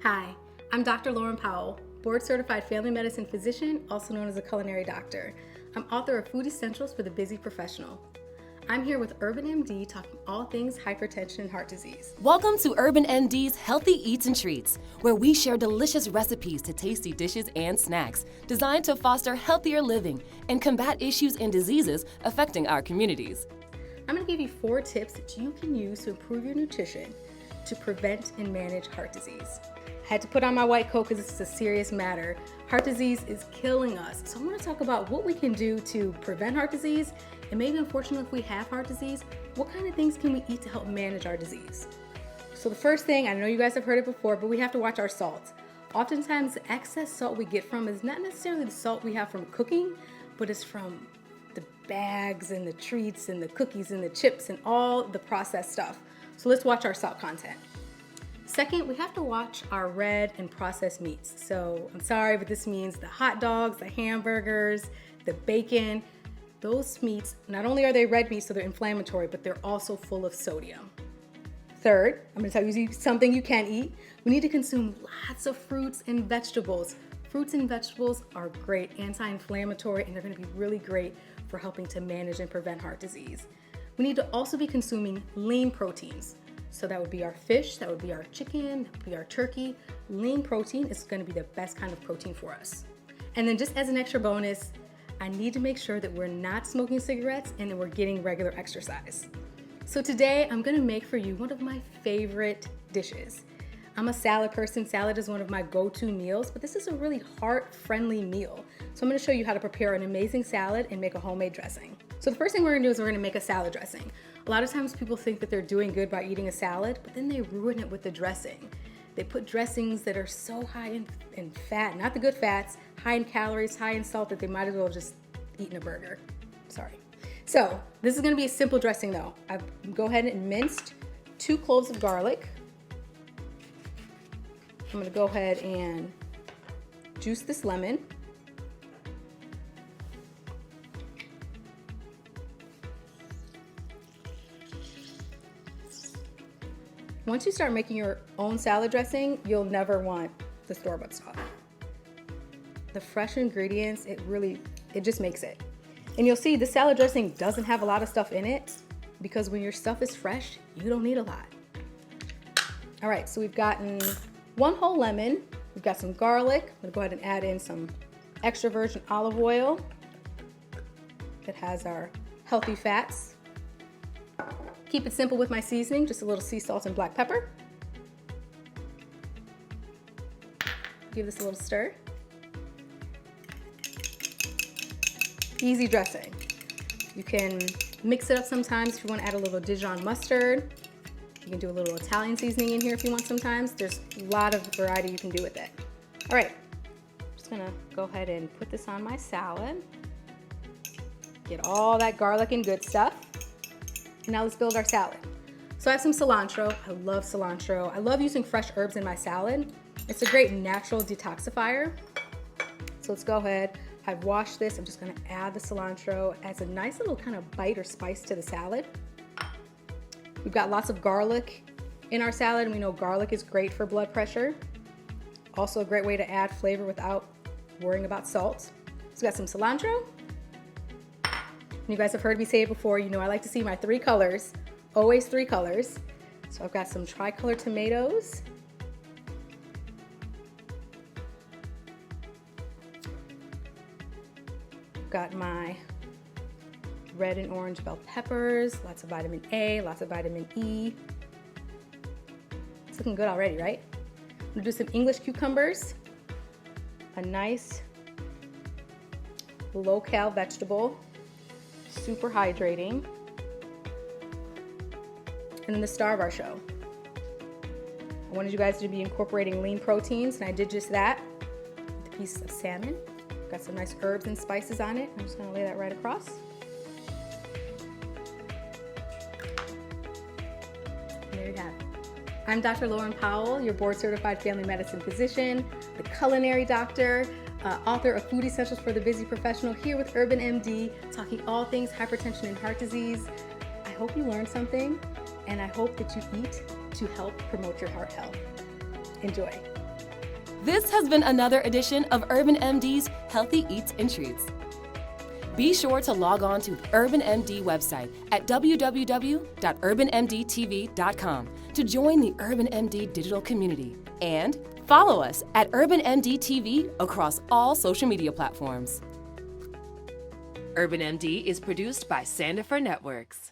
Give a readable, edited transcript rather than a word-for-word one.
Hi, I'm Dr. Lauren Powell, board-certified family medicine physician, also known as a culinary doctor. I'm author of Food Essentials for the Busy Professional. I'm here with UrbanMD talking all things hypertension and heart disease. Welcome to UrbanMD's Healthy Eats and Treats, where we share delicious recipes to tasty dishes and snacks designed to foster healthier living and combat issues and diseases affecting our communities. I'm going to give you 4 tips that you can use to improve your nutrition to prevent and manage heart disease. I had to put on my white coat because it's a serious matter. Heart disease is killing us. So I want to talk about what we can do to prevent heart disease, and maybe unfortunately if we have heart disease, what kind of things can we eat to help manage our disease? So the first thing, I know you guys have heard it before, but we have to watch our salt. Oftentimes the excess salt we get from is not necessarily the salt we have from cooking, but it's from the bags and the treats and the cookies and the chips and all the processed stuff. So let's watch our salt content. Second, we have to watch our red and processed meats. So I'm sorry, but this means the hot dogs, the hamburgers, the bacon. Those meats, not only are they red meats, so they're inflammatory, but they're also full of sodium. Third, I'm going to tell you something you can eat. We need to consume lots of fruits and vegetables. Fruits and vegetables are great anti-inflammatory, and they're going to be really great for helping to manage and prevent heart disease. We need to also be consuming lean proteins. So that would be our fish, that would be our chicken, that would be our turkey. Lean protein is going to be the best kind of protein for us. And then just as an extra bonus, I need to make sure that we're not smoking cigarettes and that we're getting regular exercise. So today I'm going to make for you one of my favorite dishes. I'm a salad person. Salad is one of my go-to meals, but this is a really heart-friendly meal. So I'm going to show you how to prepare an amazing salad and make a homemade dressing. So the first thing we're going to do is we're going to make a salad dressing. A lot of times people think that they're doing good by eating a salad, but then they ruin it with the dressing. They put dressings that are so high in fat, not the good fats, high in calories, high in salt, that they might as well just eaten a burger. Sorry. So this is going to be a simple dressing though. I've go ahead and minced 2 cloves of garlic. I'm going to go ahead and juice this lemon. Once you start making your own salad dressing, you'll never want the store-bought stuff. The fresh ingredients, it just makes it. And you'll see the salad dressing doesn't have a lot of stuff in it because when your stuff is fresh, you don't need a lot. All right, so we've gotten 1 whole lemon. We've got some garlic. I'm gonna go ahead and add in some extra virgin olive oil that has our healthy fats. Keep it simple with my seasoning, just a little sea salt and black pepper. Give this a little stir. Easy dressing. You can mix it up sometimes if you want to add a little Dijon mustard. You can do a little Italian seasoning in here if you want sometimes. There's a lot of variety you can do with it. All right, just gonna go ahead and put this on my salad. Get all that garlic and good stuff. Now let's build our salad. So I have some cilantro. I love cilantro. I love using fresh herbs in my salad. It's a great natural detoxifier. So let's go ahead. I've washed this. I'm just gonna add the cilantro. It adds a nice little kind of bite or spice to the salad. We've got lots of garlic in our salad, and we know garlic is great for blood pressure. Also a great way to add flavor without worrying about salt. So we got some cilantro. You guys have heard me say it before, you know I like to see my 3 colors, always 3 colors. So I've got some tricolor tomatoes. Got my red and orange bell peppers, lots of vitamin A, lots of vitamin E. It's looking good already, right? I'm gonna do some English cucumbers, a nice low-cal vegetable. Super hydrating. And then the star of our show. I wanted you guys to be incorporating lean proteins, and I did just that with a piece of salmon. Got some nice herbs and spices on it. I'm just gonna lay that right across. And there you have it. I'm Dr. Lauren Powell, your board-certified family medicine physician, the culinary doctor, author of Food Essentials for the Busy Professional, here with UrbanMD, talking all things hypertension and heart disease. I hope you learned something, and I hope that you eat to help promote your heart health. Enjoy. This has been another edition of UrbanMD's Healthy Eats and Treats. Be sure to log on to the UrbanMD website at www.urbanmdtv.com to join the UrbanMD digital community and follow us at UrbanMD TV across all social media platforms. UrbanMD is produced by Sandifer Networks.